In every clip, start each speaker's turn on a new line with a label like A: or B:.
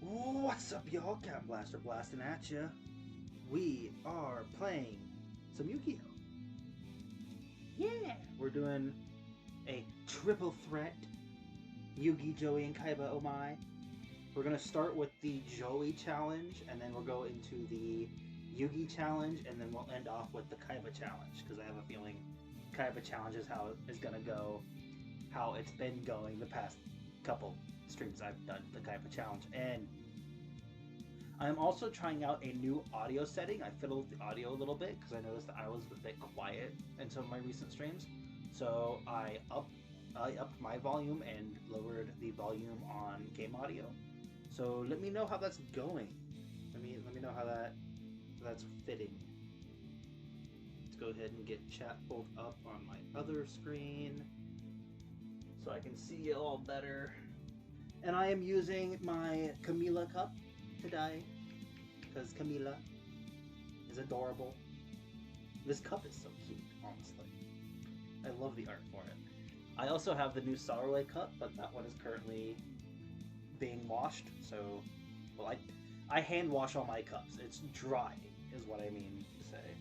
A: What's up, y'all? Cat Blaster blasting at ya. We are playing some Yu-Gi-Oh! Yeah! We're doing a triple threat Yugi, Joey, and Kaiba Omai. We're gonna start with the Joey challenge, and then we'll go into the Yugi challenge, and then we'll end off with the Kaiba challenge, because I have a feeling Kaiba challenge is how it's gonna go, how it's been going the past couple streams I've done the Kaiba challenge. And I'm also trying out a new audio setting. I fiddled with the audio a little bit because I noticed that I was a bit quiet in some of my recent streams. So I upped my volume and lowered the volume on game audio. So let me know how that's going. Let me know how that's fitting. Let's go ahead and get chat pulled up on my other screen so I can see it all better. And I am using my Camila cup today because Camila is adorable. This cup is so cute, honestly. I love the art for it. I also have the new Starway cup, but that one is currently being washed. So, well, I hand wash all my cups. It's dry, is what I mean to say.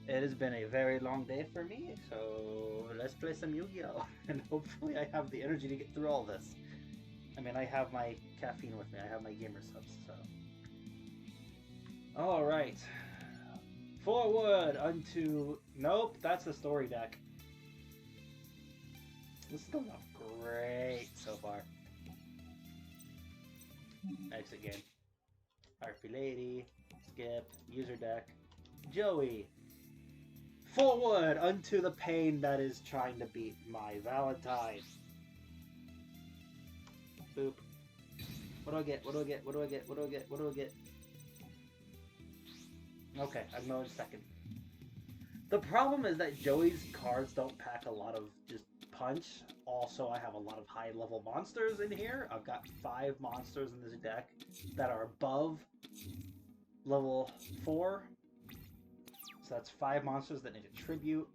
A: It has been a very long day for me, so let's play some Yu-Gi-Oh! And hopefully I have the energy to get through all this. I mean, I have my caffeine with me. I have my gamer subs, so. All right. Forward unto... Nope, that's the story deck. This is going off great so far. Exit game. RP Lady. Skip. User deck. Joey. Forward unto the pain that is trying to beat my Valentine. Boop. What do I get? What do I get? What do I get? What do I get? What do I get? Okay, I'm going second. The problem is that Joey's cards don't pack a lot of just punch. Also, I have a lot of high-level monsters in here. I've got 5 monsters in this deck that are above level 4. So that's 5 monsters that need a tribute,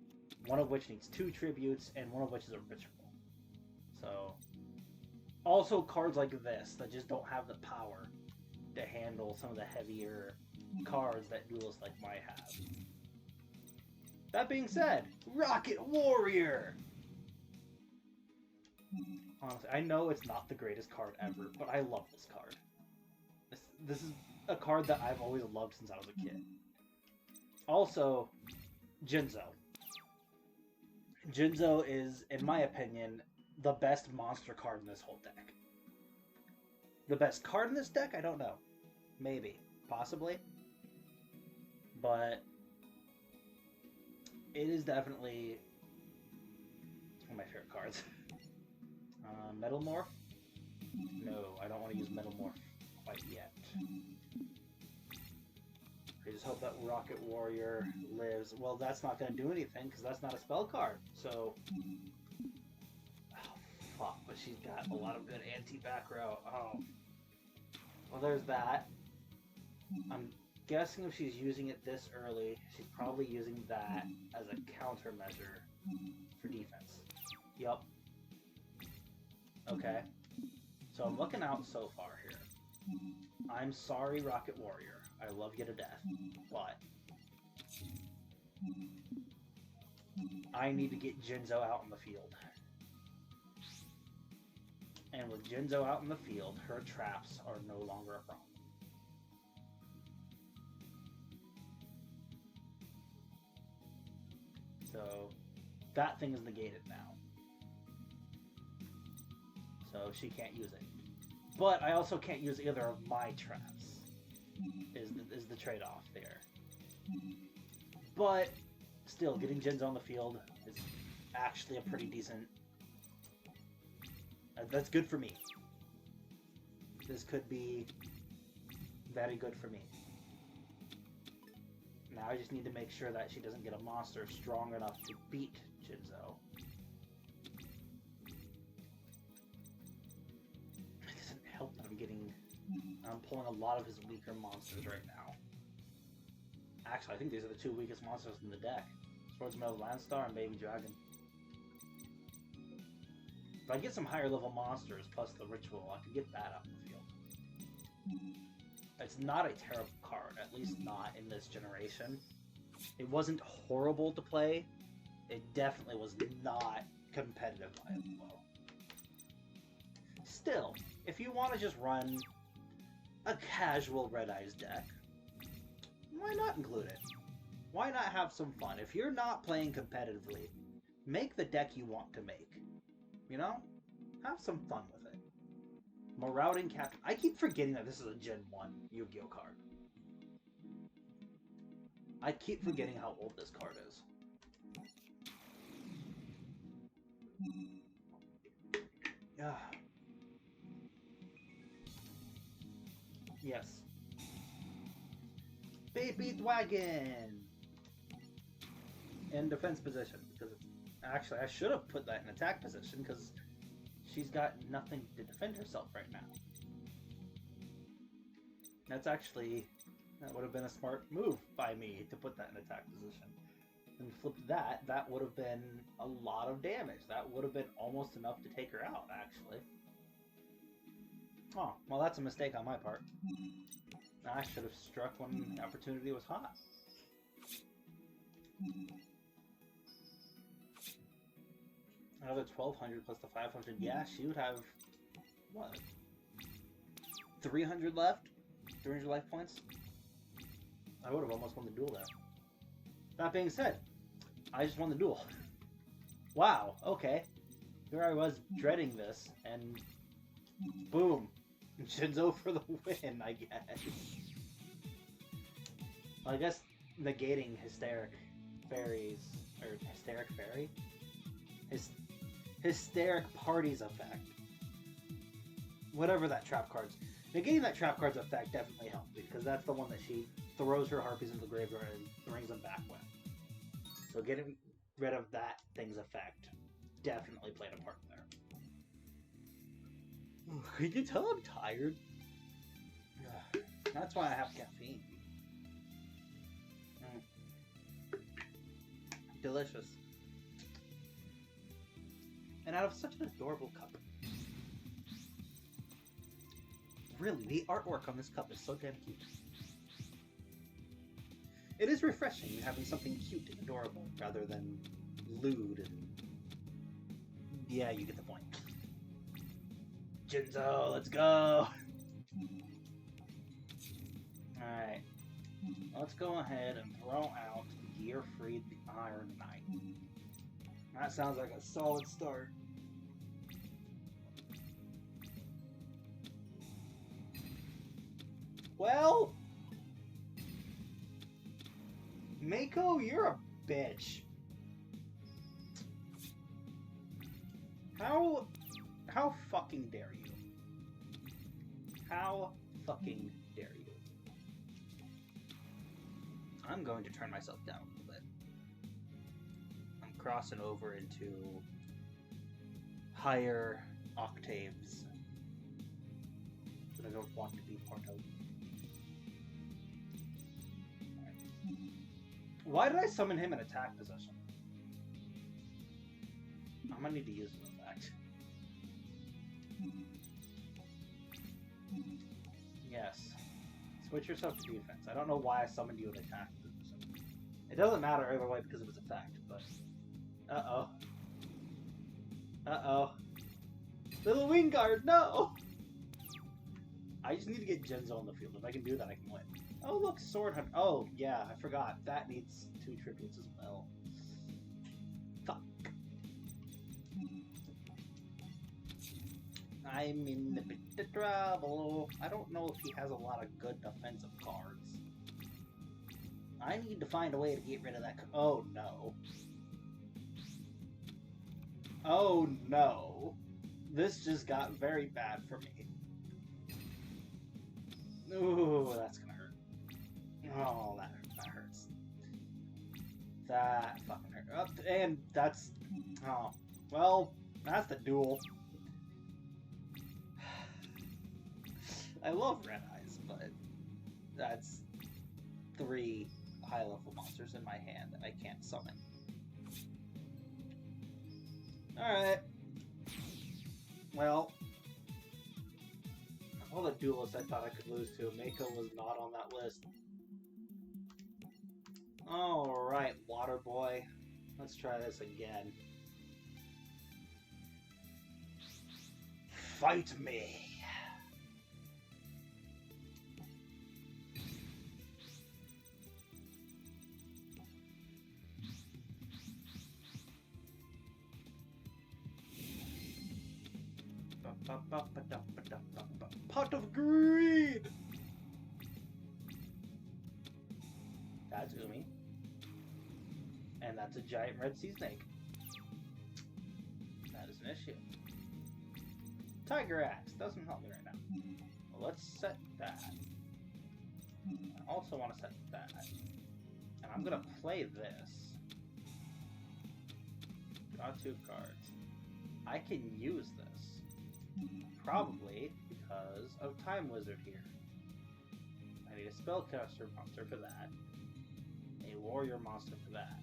A: one of which needs 2 tributes, and one of which is a ritual. So... Also, cards like this that just don't have the power to handle some of the heavier cards that duelists like might have. That being said, Rocket Warrior! Honestly, I know it's not the greatest card ever, but I love this card. This is a card that I've always loved since I was a kid. Also, Jinzo. Jinzo is, in my opinion, the best monster card in this whole deck. The best card in this deck? I don't know. Maybe. Possibly. But it is definitely one of my favorite cards. Metal Morph? No, I don't want to use Metal Morph quite yet. I just hope that Rocket Warrior lives. Well, that's not going to do anything because that's not a spell card. So... Fuck, but she's got a lot of good anti-back row. Oh. Well, there's that. I'm guessing if she's using it this early, she's probably using that as a countermeasure for defense. Yup. Okay. So I'm looking out so far here. I'm sorry, Rocket Warrior. I love you to death. But I need to get Jinzo out in the field. And with Jinzo out in the field, her traps are no longer a problem. So, that thing is negated now. So, she can't use it. But I also can't use either of my traps, is the trade-off there. But, still, getting Jinzo on the field is actually a pretty decent... That's good for me. This could be very good for me. Now I just need to make sure that she doesn't get a monster strong enough to beat Jinzo. It doesn't help that I'm pulling a lot of his weaker monsters right now. Actually, I think these are the 2 weakest monsters in the deck. Swordsmith Landstar and Baby Dragon. If I get some higher level monsters plus the ritual, I could get that out in the field. It's not a terrible card, at least not in this generation. It wasn't horrible to play. It definitely was not competitive by a low. Still, if you want to just run a casual Red Eyes deck, why not include it? Why not have some fun? If you're not playing competitively, make the deck you want to make. You know? Have some fun with it. Marauding Captain. I keep forgetting that this is a Gen 1 Yu-Gi-Oh card. I keep forgetting how old this card is. Yeah. Yes. Baby Dragon! In defense position, because actually I should have put that in attack position, because she's got nothing to defend herself right now. That would have been a smart move by me to put that in attack position. And flip that would have been a lot of damage. That would have been almost enough to take her out, actually. Oh, well, that's a mistake on my part. I should have struck when the opportunity was hot. Another 1,200 plus the 500. Yeah, she would have, what, 300 left? 300 life points? I would have almost won the duel there. That being said, I just won the duel. Wow, okay. Here I was dreading this, and boom. Jinzo for the win, I guess. Well, I guess negating Hysteric Fairies, or Hysteric Fairy? Hysteric Party's effect. Whatever that trap card's. Negating that trap card's effect definitely helped, because that's the one that she throws her harpies into the graveyard and brings them back with. So getting rid of that thing's effect definitely played a part there. You can tell I'm tired. That's why I have caffeine. Delicious. And out of such an adorable cup. Really, the artwork on this cup is so damn cute. It is refreshing having something cute and adorable rather than lewd and... Yeah, you get the point. Jinzo, let's go! Alright. Let's go ahead and throw out Gearfried the Iron Knight. That sounds like a solid start. Well... Mako, you're a bitch. How fucking dare you? How fucking dare you? I'm going to turn myself down a little bit. I'm crossing over into higher octaves that I don't want to be part of. Why did I summon him in attack position? I'm gonna need to use an effect. Yes. Switch yourself to defense. I don't know why I summoned you in attack position. It doesn't matter either way because of his effect, but... Uh-oh. Uh-oh. Little wing guard, no! I just need to get Jinzo on the field. If I can do that, I can win. Oh, look, Sword Hunter. Oh, yeah, I forgot. That needs 2 tributes as well. Fuck. I'm in a bit of trouble. I don't know if he has a lot of good defensive cards. I need to find a way to get rid of that. Oh, no. Oh, no. This just got very bad for me. Ooh, that's gonna hurt. Oh, that hurts. That fucking hurt. Oh, and that's... Oh. Well, that's the duel. I love Red Eyes, but that's 3 high-level monsters in my hand that I can't summon. Alright. Well... all the duelists I thought I could lose to. Mako was not on that list. Alright, Water Boy. Let's try this again. Fight me! Pot of greed! That's Umi. And that's a giant red sea snake. That is an issue. Tiger Axe doesn't help me right now. Well, let's set that. I also want to set that. And I'm going to play this. Draw 2 cards. I can use this. Probably because of Time Wizard here. I need a Spellcaster monster for that. A Warrior monster for that.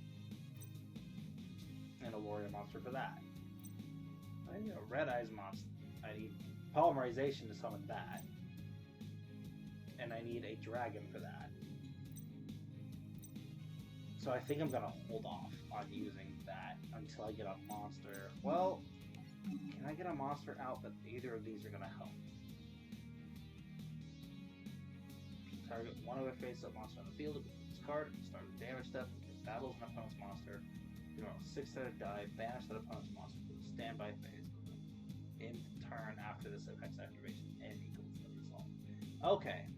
A: And a Warrior monster for that. I need a Red Eyes monster. I need Polymerization to summon that. And I need a Dragon for that. So I think I'm going to hold off on using that until I get a monster. Well, can I get a monster out that either of these are going to help? Target one other face-up monster on the field with this card. Start a damage step. It battles an opponent's monster. You roll a 6-sided die. Banish that opponent's monster to the standby phase. In turn after this effect's activation and equals the result. Okay.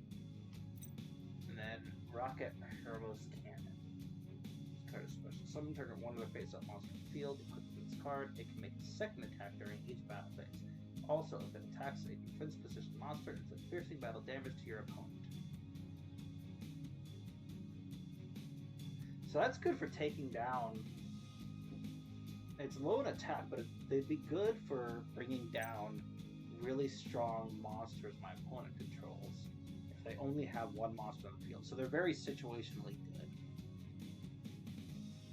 A: And then Rocket Herbos Cannon. This card is special. Summon target one other face-up monster on the field. Equip this card. It can make a second attack during each battle phase. Also, if it attacks a defense position monster, it's a piercing battle damage to your opponent. So that's good for taking down. It's low in attack, but they'd be good for bringing down really strong monsters my opponent controls if they only have one monster on the field. So they're very situationally good.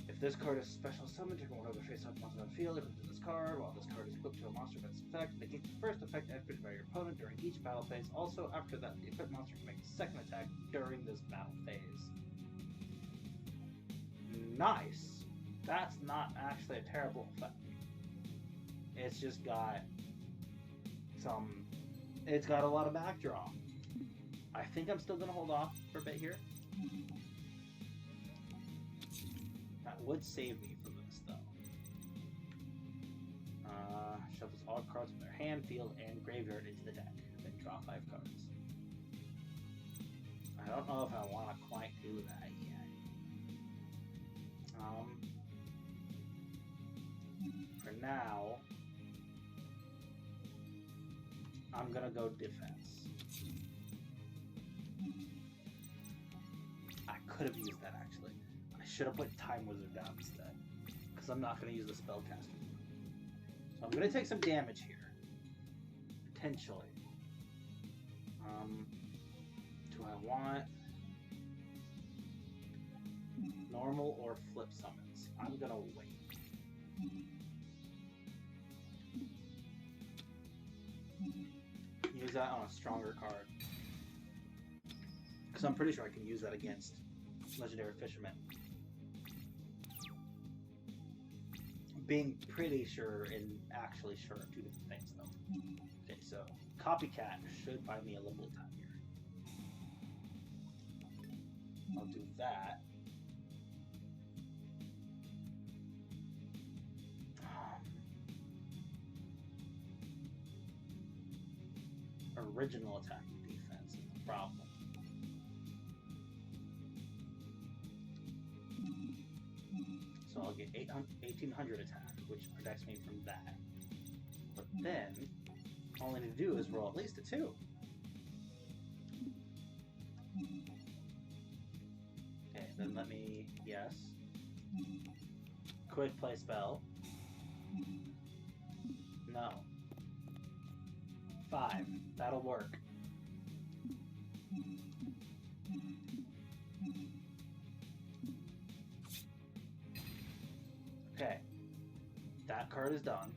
A: If this card is special summoned, you can one other face-up monster on the field. Equip to this card. While this card is equipped to a monster of its effect, negate the first effect activated by your opponent during each battle phase. Also, after that, the equipped monster can make a second attack during this battle phase. Nice. That's not actually a terrible effect. It's just got some... It's got a lot of backdraw. I think I'm still going to hold off for a bit here. That would save me from this, though. Shuffles all cards from their hand, field, and graveyard into the deck. Then draw 5 cards. I don't know if I want to quite do that yet. For now, I'm gonna go defense. I could have used that actually. I should have put Time Wizard down instead, because I'm not gonna use the Spellcaster. So I'm gonna take some damage here, potentially. Do I want normal or flip summons? I'm gonna wait. Use that on a stronger card. Because I'm pretty sure I can use that against Legendary Fisherman. Being pretty sure and actually sure are 2 different things though. Okay, so Copycat should buy me a little bit of time here. I'll do that. Original attack and defense is the problem. So I'll get 1800 attack, which protects me from that. But then, all I need to do is roll at least a 2. Okay, then let me, yes. Quick play spell. No. 5. That'll work. Okay. That card is done.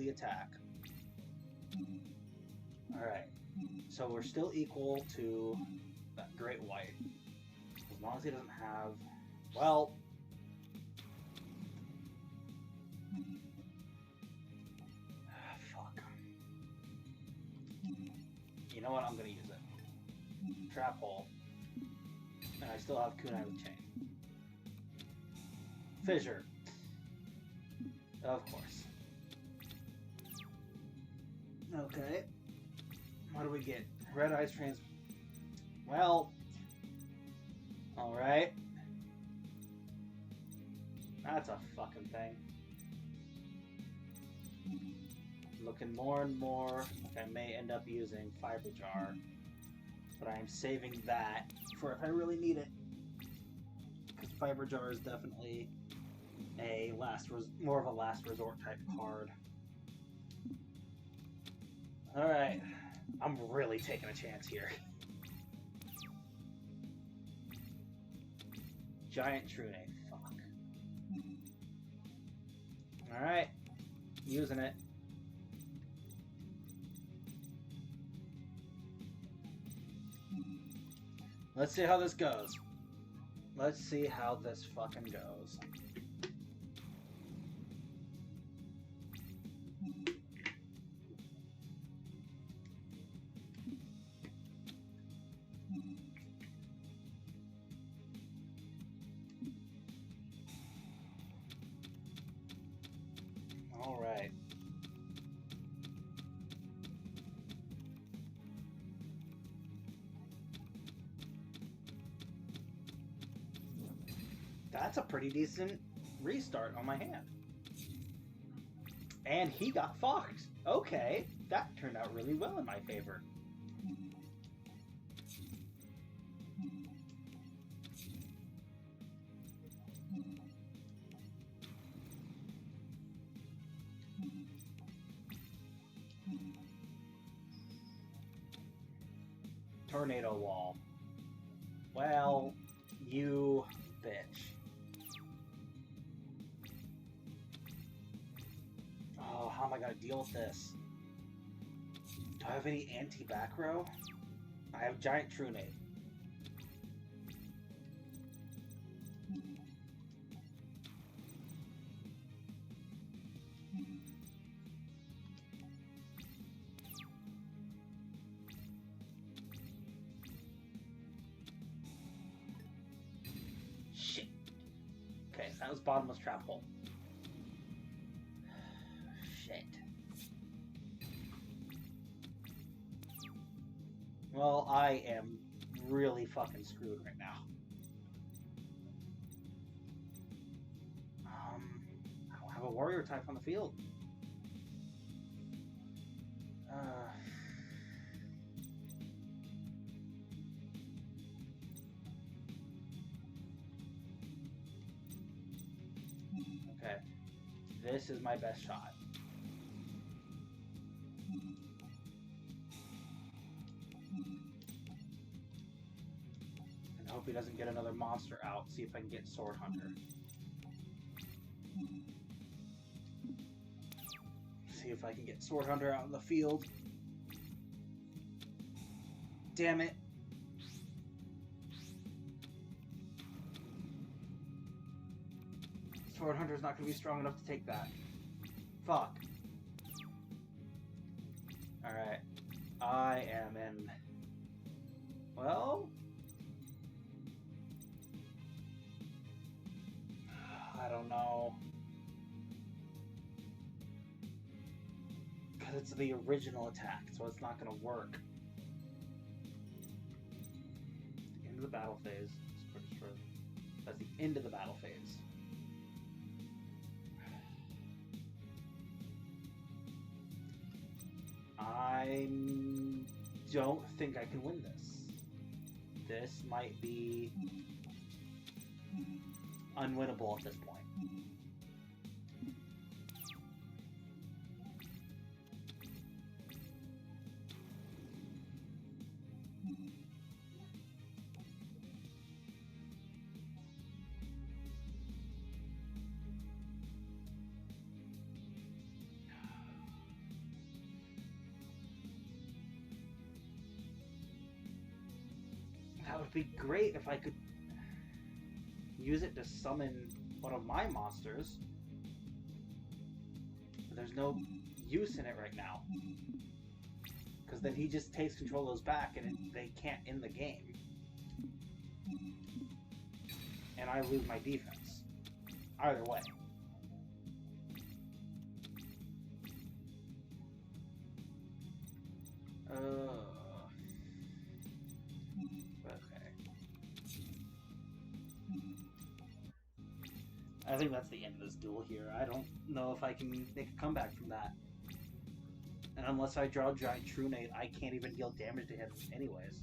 A: the attack. Alright. So we're still equal to that Great White. As long as he doesn't have... Well... Fuck. You know what? I'm gonna use it. Trap Hole. And I still have Kunai with Chain. Fissure. Of course. Okay. What do we get? Red Ice Trans... Well... Alright. That's a fucking thing. Looking more and more like I may end up using Fiber Jar. But I am saving that for if I really need it. Because Fiber Jar is definitely a more of a last resort type card. Alright. I'm really taking a chance here. Giant Trune. Fuck. Alright. Using it. Let's see how this goes. Let's see how this fucking goes. All right. That's a pretty decent restart on my hand. And he got fucked. Okay, that turned out really well in my favor. Tornado Wall. Well, you bitch. Oh, how am I gonna deal with this? Do I have any anti-back row? I have Giant Trune. Shit. Okay, that was Bottomless Trap Hole. Shit. Well, I am really fucking screwed right now. I don't have a warrior type on the field. Okay. This is my best shot. And I hope he doesn't get another monster out. See if I can get Sword Hunter. See if I can get Sword Hunter out in the field. Damn it. Sword Hunter's not going to be strong enough to take that. Fuck. Alright. I am in... Well... I don't know. Because it's the original attack, so it's not going to work. The end of the battle phase. That's the end of the battle phase. I don't think I can win this. This might be unwinnable at this point. be great if I could use it to summon one of my monsters. But there's no use in it right now. Because then he just takes control of those back and they can't end the game. And I lose my defense. Either way. Okay. I think that's the end of this duel here. I don't know if I can make a comeback from that. And unless I draw Giant Trunade, I can't even deal damage to him anyways.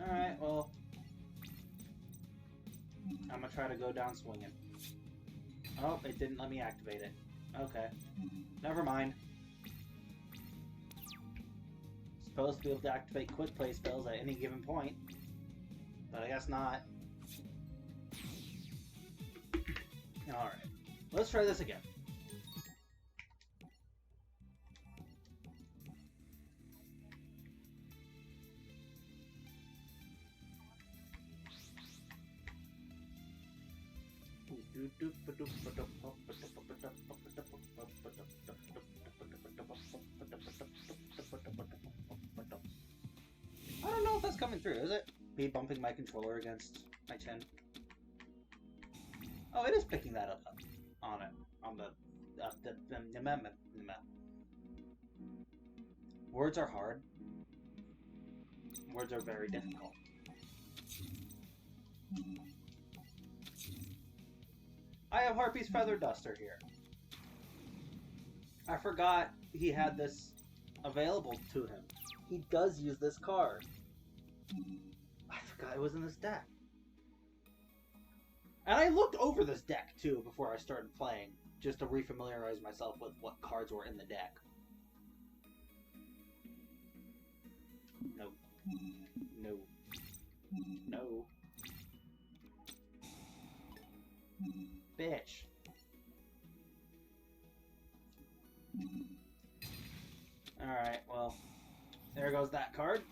A: Alright, well, I'm gonna try to go down swinging. Oh, it didn't let me activate it. Okay. Never mind. Supposed to be able to activate quick play spells at any given point. But I guess not. Alright. Let's try this again. I don't know if that's coming through, is it? Me bumping my controller against my chin. Oh, it is picking that up on it. On the words are hard. Words are very difficult. I have Harpy's Feather Duster here. I forgot he had this available to him. He does use this card. I forgot it was in this deck. And I looked over this deck, too, before I started playing, just to refamiliarize myself with what cards were in the deck. No. No. No. Bitch. Alright, well, there goes that card.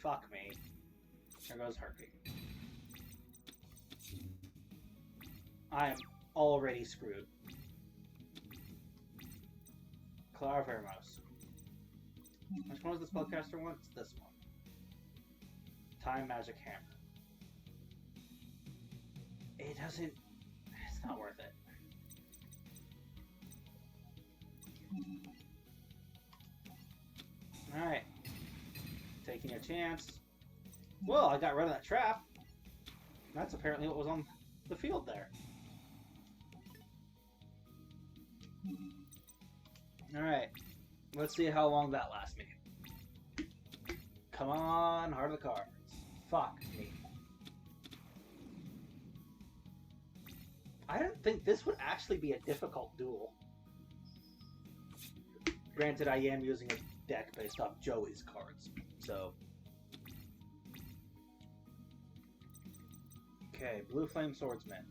A: Fuck me. There goes Harpy. I am already screwed. Clavermos. Which one was the spellcaster one? It's this one. Time Magic Hammer. It doesn't... It's not worth it. Alright. Taking a chance. Well, I got rid of that trap. That's apparently what was on the field there. Alright. Let's see how long that lasts me. Come on, Heart of the Cards. Fuck me. I didn't think this would actually be a difficult duel. Granted, I am using a deck based off Joey's cards, so... Okay, Blue Flame Swordsman.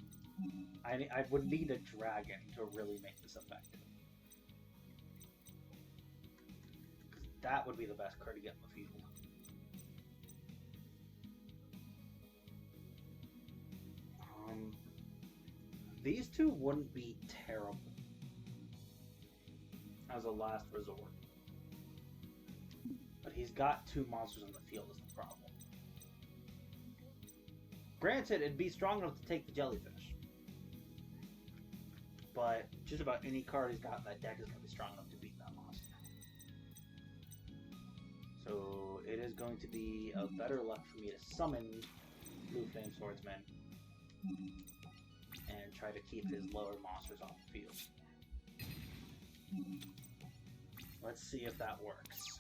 A: I would need a dragon to really make this effective. That would be the best card to get in the field. These two wouldn't be terrible as a last resort. But he's got two monsters on the field is the problem. Granted, it'd be strong enough to take the jellyfish. But just about any card he's got in that deck is going to be strong enough to beat that monster. So it is going to be a better luck for me to summon Blue Flame Swordsman and try to keep his lower monsters off the field. Let's see if that works.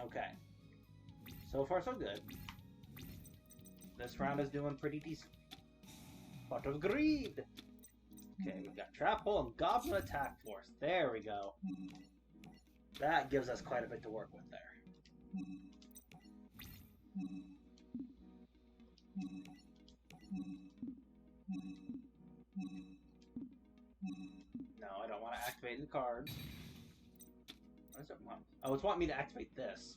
A: Okay. So far so good. This round is doing pretty decent. Pot of Greed! Okay, we've got Trap Hole and Goblin Attack Force. There we go. That gives us quite a bit to work with there. No, I don't want to activate the cards. What does it want? Oh, it's wanting me to activate this.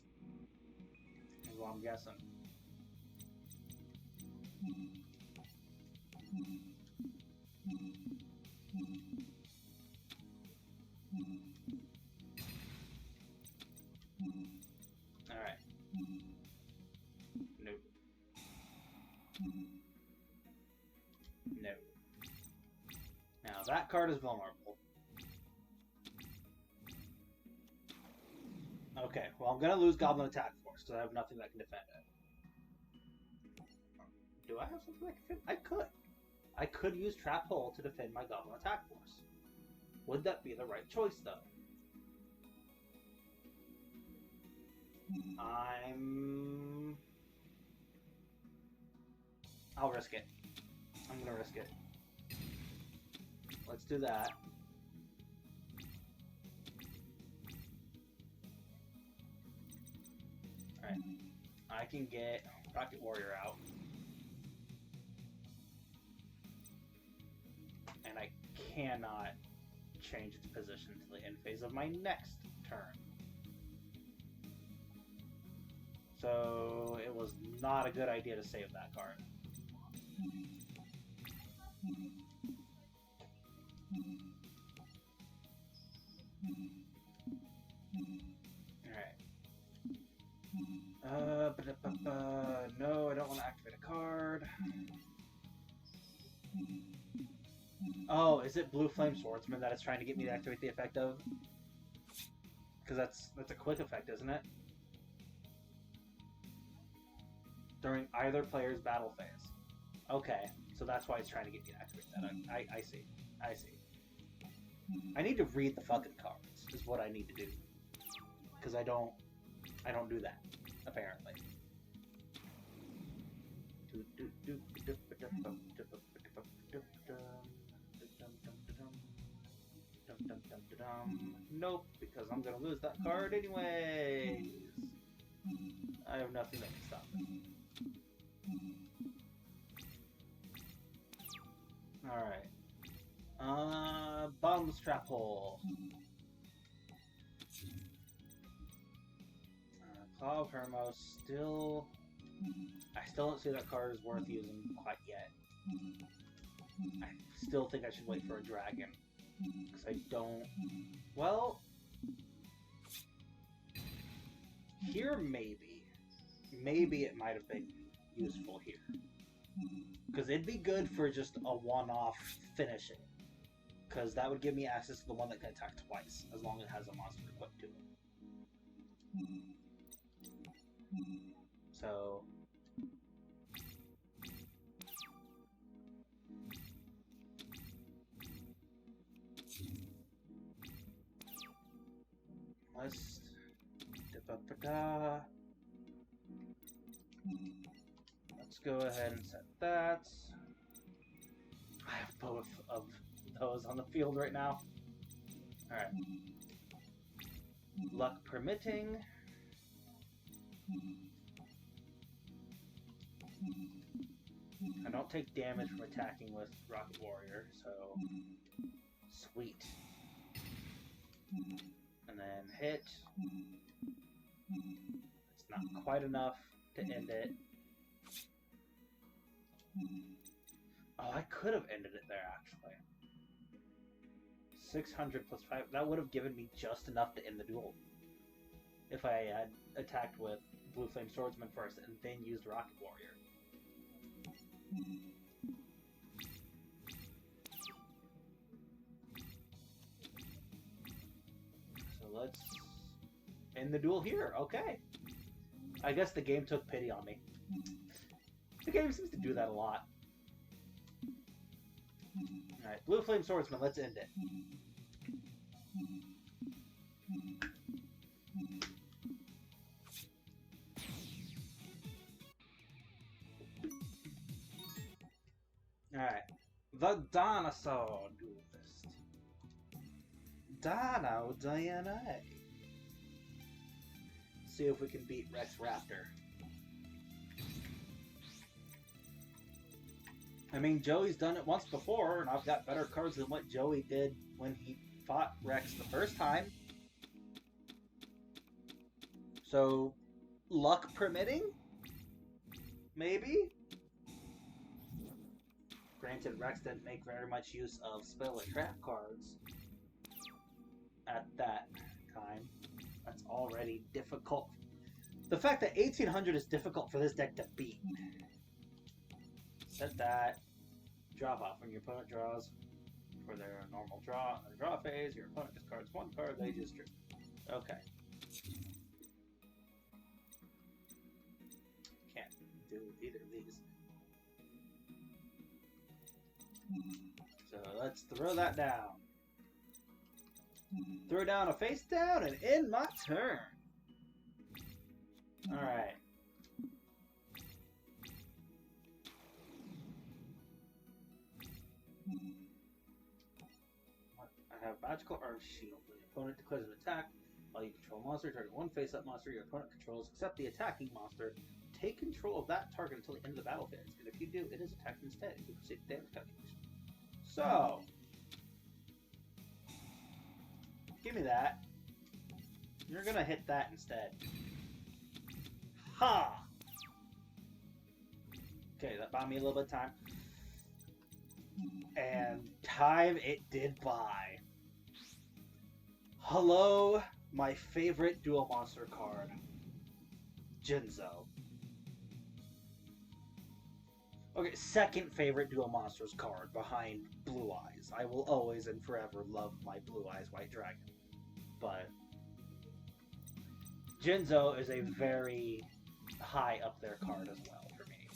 A: Is what I'm guessing. Alright. No. No. Now that card is vulnerable. Okay, well I'm gonna lose Goblin Attack Force because I have nothing that can defend it. Do I have something that can defend? I could. I could use Trap Hole to defend my Goblin Attack Force. Would that be the right choice, though? I'll risk it. I'm gonna risk it. Let's do that. Alright. I can get Rocket Warrior out. And I cannot change its position to the end phase of my next turn. So it was not a good idea to save that card. Alright. No, I don't want to activate a card. Oh, is it Blue Flame Swordsman that it's trying to get me to activate the effect of? Because that's a quick effect, isn't it? During either player's battle phase. Okay, so that's why it's trying to get me to activate that. I see. I see. I need to read the fucking cards, is what I need to do. Because I don't do that, apparently. Nope, because I'm gonna lose that card anyways. I have nothing that can stop it. Alright. Bottomless Trap Hole. Claw of Hermos still... I still don't see that card is worth using quite yet. I still think I should wait for a dragon. Because I don't... Well... Here, maybe. Maybe it might have been useful here. Because it'd be good for just a one-off finishing. Because that would give me access to the one that can attack twice, as long as it has a monster equipped to it. So... Let's... Let's go ahead and set that. I have both of those on the field right now. Alright. Luck permitting. I don't take damage from attacking with Rocket Warrior, so... Sweet. And then hit. It's not quite enough to end it. Oh, I could have ended it there, actually. 600 plus 5. That would have given me just enough to end the duel. If I had attacked with Blue Flame Swordsman first and then used Rocket Warrior. So let's end the duel here. Okay. I guess the game took pity on me. The game seems to do that a lot. Alright, Blue Flame Swordsman, let's end it. Alright. The Dinosaur Duelist. Dino DNA. See if we can beat Rex Raptor. I mean, Joey's done it once before, and I've got better cards than what Joey did when he fought Rex the first time. So, luck permitting? Maybe? Granted, Rex didn't make very much use of spell and trap cards at that time. That's already difficult. The fact that 1800 is difficult for this deck to beat. Set that. Drop off when your opponent draws for their normal draw. In the draw phase, your opponent discards one card, they just drew. Okay. Can't do either of these. So let's throw that down. Throw down a face down and end my turn. Alright. I have Magical Arm Shield. When your opponent declares an attack, while you control a monster, target one face-up monster your opponent controls, except the attacking monster. Take control of that target until the end of the battle phase, and if you do, it is attacked instead. You proceed to damage calculation. So, give me that. You're gonna hit that instead. Ha! Okay, that bought me a little bit of time. And time it did buy. Hello, my favorite dual monster card, Jinzo. Okay, second favorite dual monsters card behind Blue Eyes. I will always and forever love my Blue Eyes White Dragon. But Jinzo is a very high up there card as well for me.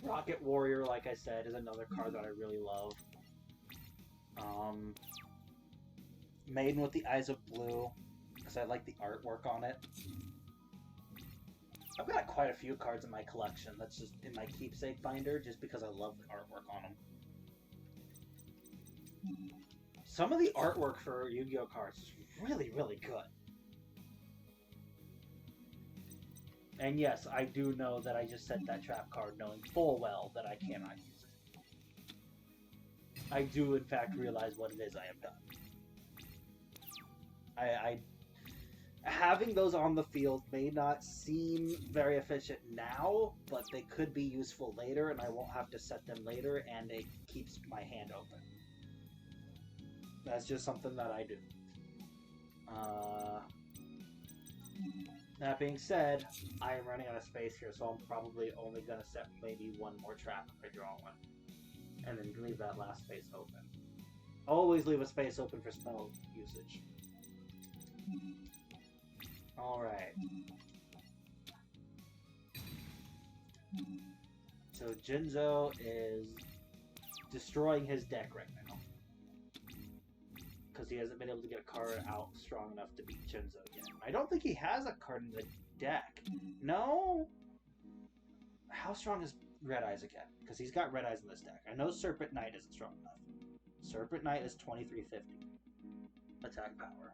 A: Rocket Warrior, like I said, is another card that I really love. Maiden with the Eyes of Blue, because I like the artwork on it. I've got quite a few cards in my collection that's just in my keepsake binder just because I love the artwork on them. Some of the artwork for Yu-Gi-Oh cards is really, really good. And yes, I do know that I just set that trap card knowing full well that I cannot use it. I do in fact realize what it is I have done. Having those on the field may not seem very efficient now, but they could be useful later, and I won't have to set them later, and it keeps my hand open. That's just something that I do. That being said, I am running out of space here, so I'm probably only going to set maybe one more trap if I draw one. And then leave that last space open. Always leave a space open for spell usage. Alright. So Jinzo is destroying his deck right now. Because he hasn't been able to get a card out strong enough to beat Jinzo yet. I don't think he has a card in the deck. No? How strong is Red Eyes again? Because he's got Red Eyes in this deck. I know Serpent Knight isn't strong enough. Serpent Knight is 2350. Attack power.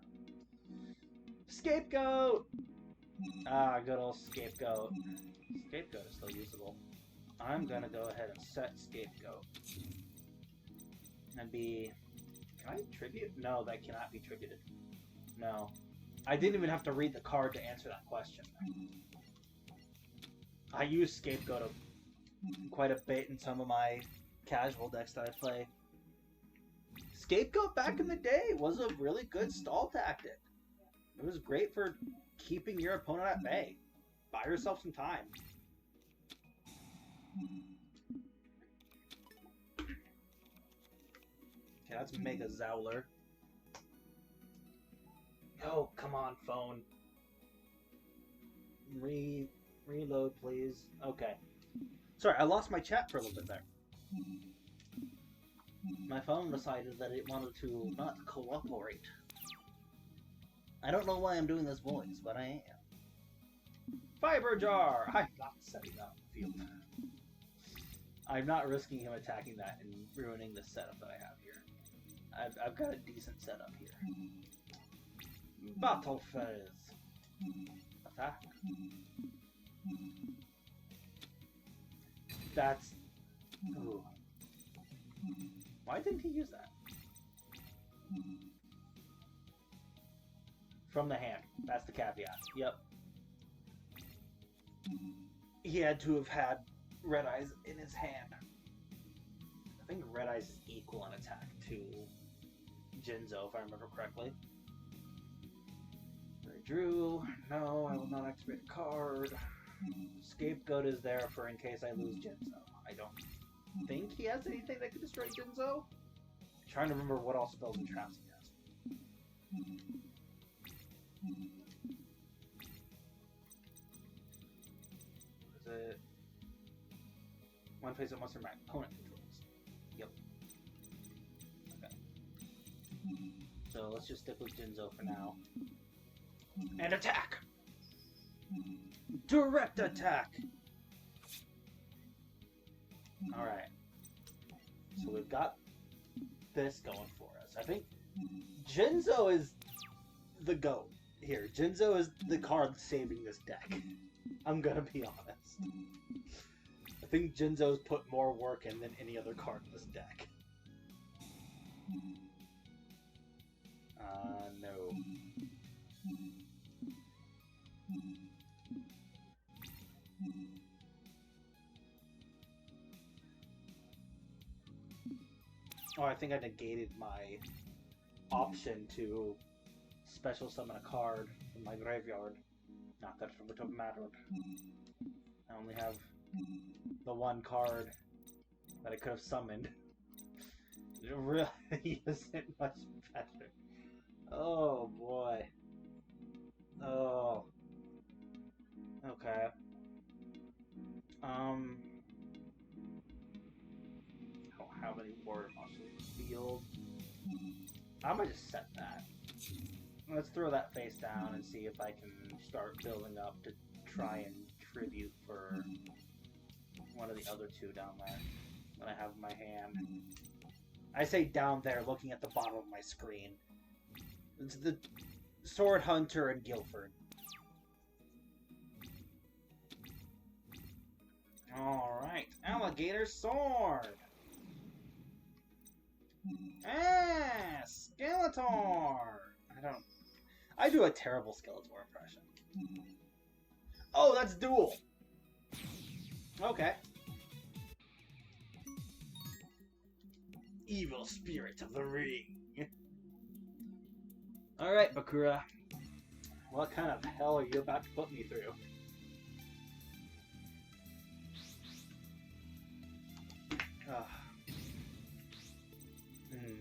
A: Scapegoat! Ah, good old Scapegoat. Scapegoat is still usable. I'm gonna go ahead and set Scapegoat. And be... Can I tribute? No, that cannot be tributed. No. I didn't even have to read the card to answer that question. I use Scapegoat quite a bit in some of my casual decks that I play. Scapegoat back in the day was a really good stall tactic. It was great for keeping your opponent at bay. Buy yourself some time. Okay, that's Mega Zowler. Oh, come on, phone. Reload, please. Okay. Sorry, I lost my chat for a little bit there. My phone decided that it wanted to not cooperate. I don't know why I'm doing this voice, but I am. Fiber Jar! I'm not setting up field. I'm not risking him attacking that and ruining the setup that I have here. I've got a decent setup here. Battle phase. Attack. That's... Ooh. Why didn't he use that? From the hand. That's the caveat. Yep. He had to have had Red Eyes in his hand. I think Red Eyes is equal in attack to Jinzo, if I remember correctly. I drew. No, I will not activate a card. Scapegoat is there for in case I lose Jinzo. I don't think he has anything that could destroy Jinzo. I'm trying to remember what all spells and traps he has. What is it? One phase of monster my opponent controls. Yep. Okay. So let's just stick with Jinzo for now. And attack! Direct attack! Alright. So we've got this going for us. I think Jinzo is the GOAT here. Jinzo is the card saving this deck. I'm gonna be honest. I think Jinzo's put more work in than any other card in this deck. No. Oh, I think I negated my option to special summon a card from my graveyard. Not that it would have mattered. I only have the one card that I could have summoned. It really isn't much better. Oh boy. Oh. Okay. I don't have any warrior monsters in the field. I'm gonna just set that. Let's throw that face down and see if I can start building up to try and tribute for one of the other two down there that I have in my hand. I say down there, looking at the bottom of my screen. It's the Sword Hunter and Guilford. Alright, Alligator Sword! Ah, Skeletor! I do a terrible Skeletor impression. Oh, that's dual! Okay. Evil Spirit of the Ring. Alright, Bakura. What kind of hell are you about to put me through?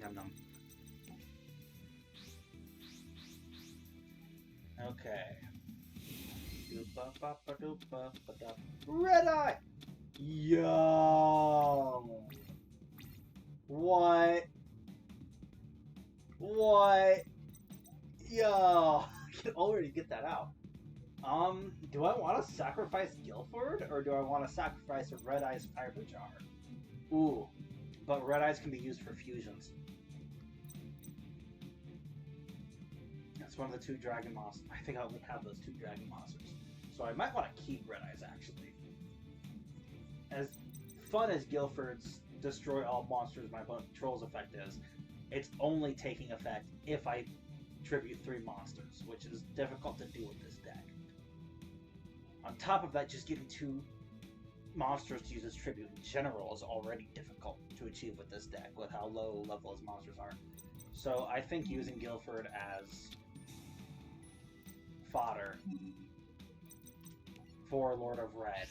A: Num num. Okay. Red Eye! Yo! What? What? Yo! I can already get that out. Do I want to sacrifice Guilford, or do I want to sacrifice a Red Eye's Fiber Jar? Ooh. But Red Eyes can be used for fusions. That's one of the two Dragon Monsters. I think I only have those two Dragon Monsters. So I might want to keep Red Eyes, actually. As fun as Guilford's Destroy All Monsters My Opponent Controls effect is, it's only taking effect if I tribute 3 monsters, which is difficult to do with this deck. On top of that, just getting 2 monsters to use as tribute in general is already difficult to achieve with this deck, with how low level his monsters are. So I think using Guilford as fodder for Lord of Red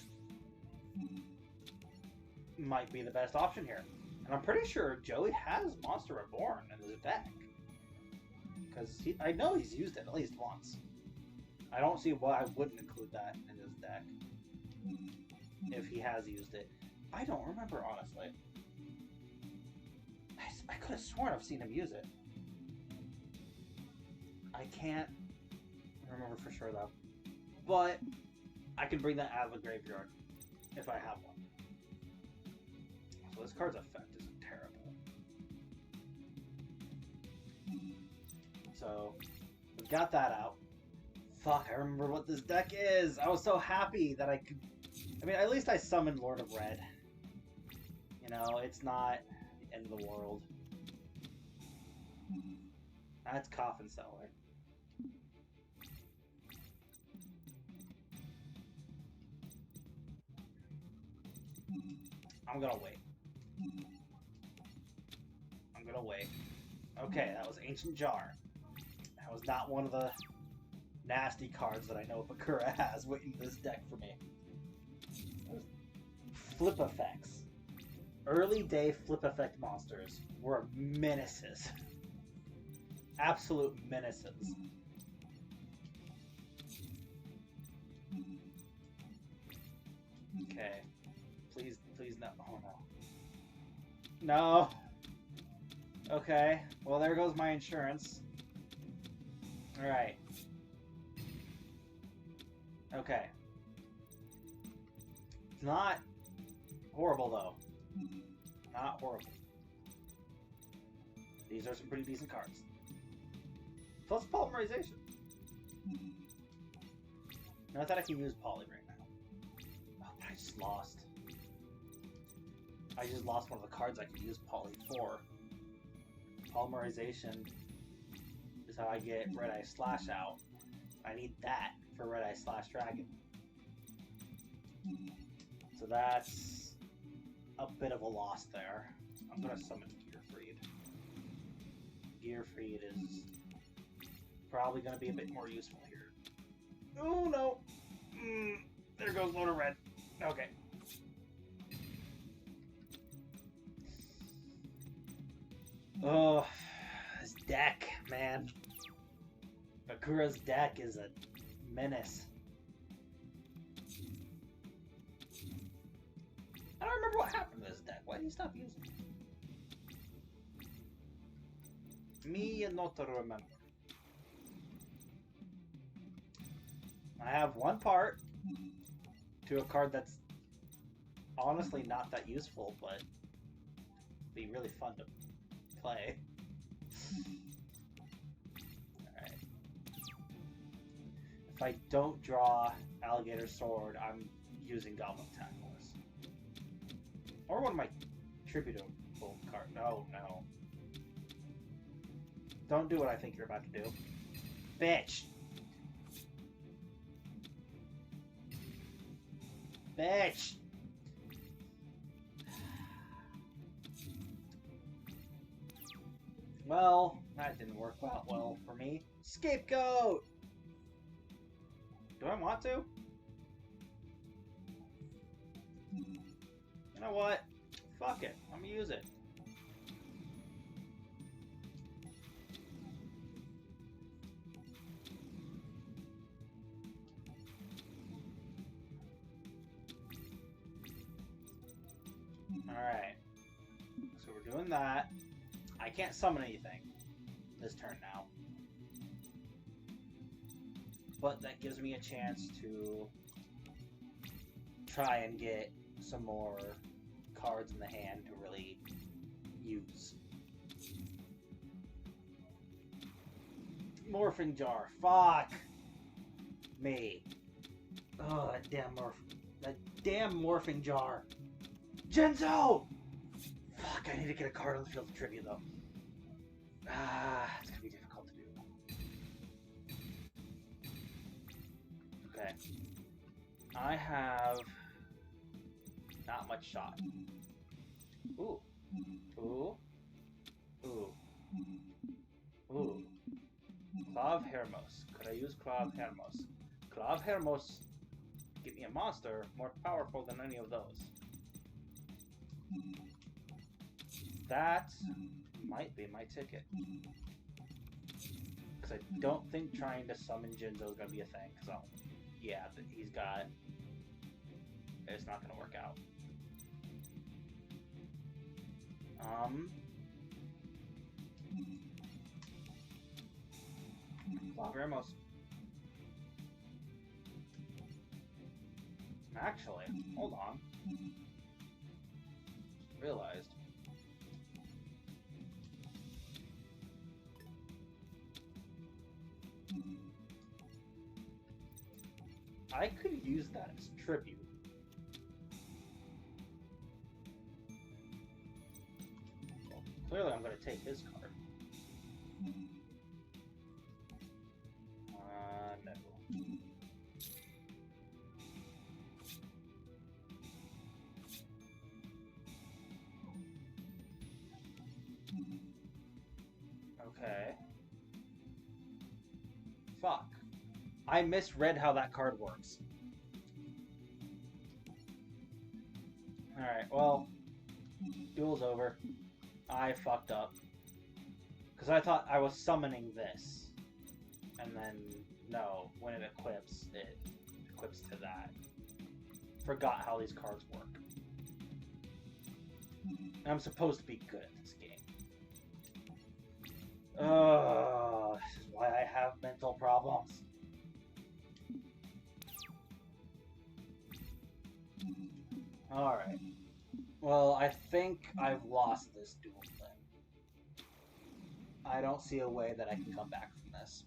A: might be the best option here. And I'm pretty sure Joey has Monster Reborn in his deck. Because I know he's used it at least once. I don't see why I wouldn't include that in his deck if he has used it. I don't remember, honestly. I could have sworn I've seen him use it. I can't remember for sure, though. But I can bring that out of the graveyard if I have one. this card's effect is terrible. So, we got that out. Fuck, I remember what this deck is! I was so happy that I could... I mean, at least I summoned Lord of Red. You know, it's not the end of the world. That's Coffin Seller. I'm gonna wait. I'm gonna wait. Okay, that was Ancient Jar. That was not one of the nasty cards that I know Bakura has waiting in this deck for me. Flip effects. Early day flip effect monsters were menaces. Absolute menaces. Okay. Please, please no. Oh no. No. Okay. Well, there goes my insurance. Alright. Okay. It's not horrible, though. Not horrible. These are some pretty decent cards. Plus polymerization. Not that I can use poly right now. Oh, but I just lost. I just lost one of the cards I could use poly for. Polymerization is how I get Red Eye Slash out. I need that for Red Eye Slash Dragon. So that's a bit of a loss there. I'm gonna summon Gearfried. Gearfried is probably gonna be a bit more useful here. Oh no! There goes Lord of Red. Okay. Oh, this deck, man. Bakura's deck is a menace. I don't remember what happened to this deck. Why did you stop using it? Me not to remember. I have one part to a card that's honestly not that useful, but be really fun to play. Alright. If I don't draw Alligator Sword, I'm using Goblin Tacklers. Or one of my Tributable cards. No, no. Don't do what I think you're about to do. Bitch! Bitch! Well, that didn't work out well for me. Scapegoat! Do I want to? You know what? Fuck it. I'm gonna use it. Alright. So we're doing that. I can't summon anything this turn now. But that gives me a chance to try and get some more cards in the hand to really use. Morphing Jar. Fuck me. Oh, that damn Morphing Jar. Genzo! Fuck, I need to get a card on the field of trivia, though. It's gonna be difficult to do. Okay. I have not much shot. Ooh. Ooh. Ooh. Ooh. Claw of Hermos. Could I use Claw of Hermos? Claw of Hermos give me a monster more powerful than any of those. That might be my ticket. Because I don't think trying to summon Jinzo is going to be a thing. So, yeah, he's got... It's not going to work out. Ramos. Actually, hold on. realized. I could use that as tribute. Well, clearly I'm going to take his card. No. Okay. Fuck. I misread how that card works. Alright, well, duel's over. I fucked up. Because I thought I was summoning this. And then, no, when it equips to that. Forgot how these cards work. And I'm supposed to be good at this game. This is why I have mental problems. Alright. Well, I think I've lost this duel then. I don't see a way that I can come back from this.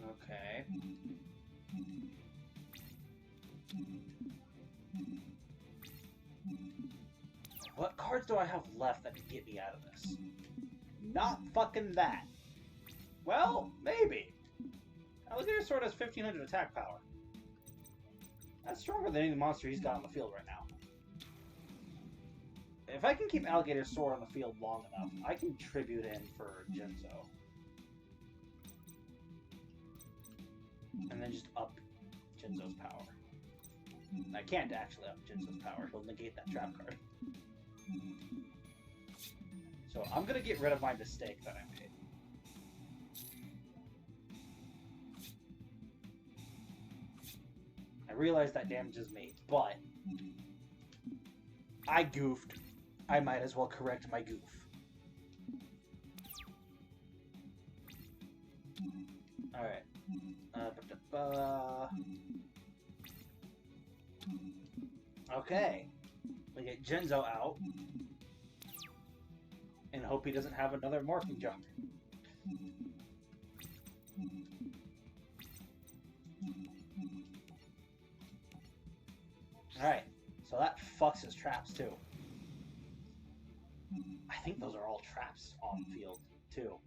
A: Okay. What cards do I have left that can get me out of this? Not fucking that. Well, maybe. Alligator Sword has 1500 attack power. That's stronger than any monster he's got on the field right now. If I can keep Alligator Sword on the field long enough, I can tribute in for Jinzo. And then just up Jinzo's power. I can't actually up Jinzo's power. He'll negate that trap card. So I'm going to get rid of my mistake that I made. I realize that damages me, but I goofed. I might as well correct my goof. Alright. Okay. We get Jinzo out. And hope he doesn't have another morphing jump. Alright. So that fucks his traps too. I think those are all traps on the field too.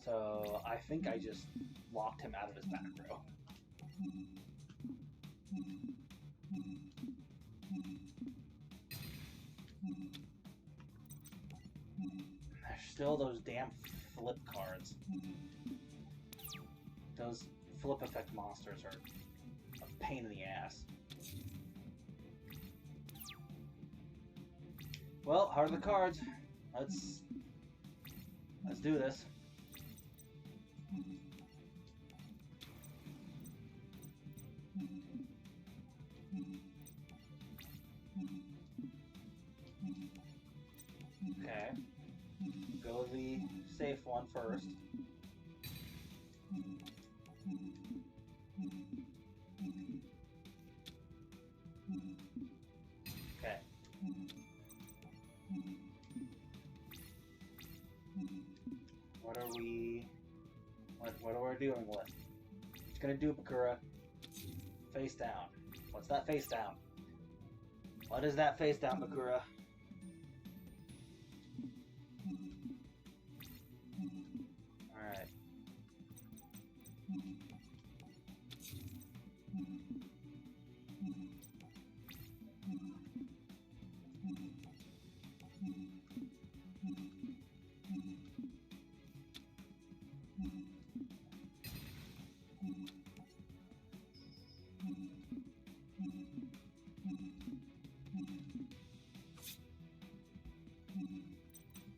A: So I think I just locked him out of his back row. There's still those damn flip cards. Those flip effect monsters are a pain in the ass. Well, heart of the cards. Let's do this. Okay. Go the safe one first. Okay. What are we dealing with? It's gonna do, Bakura. Face down. What's that face down? What is that face down, Bakura? Alright.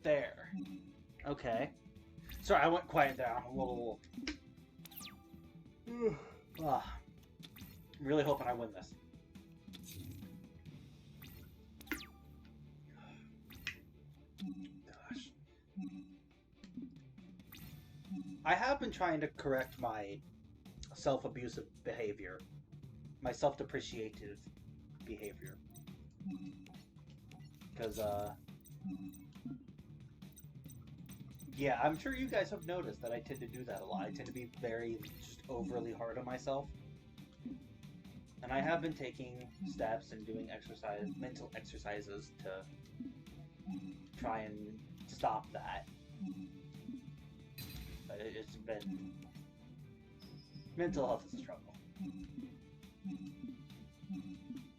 A: There. Okay. Sorry, I went quiet there. I'm a little... I'm really hoping I win this. Gosh. I have been trying to correct my self-abusive behavior. My self-depreciative behavior. Because, yeah, I'm sure you guys have noticed that I tend to do that a lot. I tend to be very, just overly hard on myself. And I have been taking steps and doing mental exercises to try and stop that. But it's been... mental health is a struggle.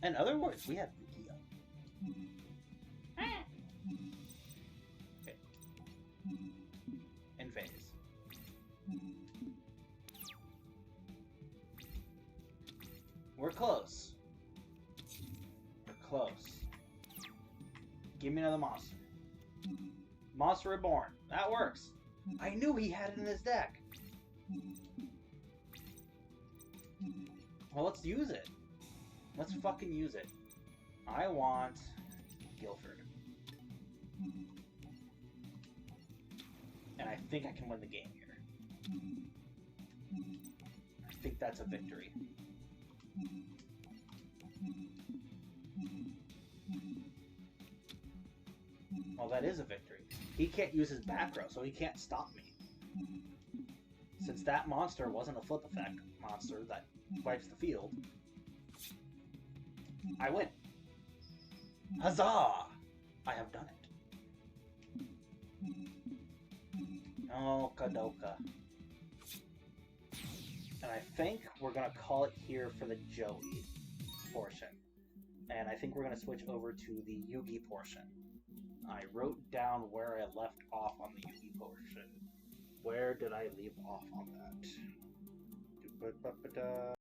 A: In other words, we have Yu-Gi-Oh! Okay. In phase. We're close. We're close. Give me another monster. Monster Reborn. That works. I knew he had it in his deck. Well, let's use it. Let's fucking use it. I want Guilford. And I think I can win the game here. I think that's a victory. Well, that is a victory. He can't use his back row, so he can't stop me. Since that monster wasn't a flip effect monster that wipes the field, I win. Huzzah! I have done it. Oh, Kadoka. And I think we're going to call it here for the Joey portion. And I think we're going to switch over to the Yugi portion. I wrote down where I left off on the Yugi portion. Where did I leave off on that?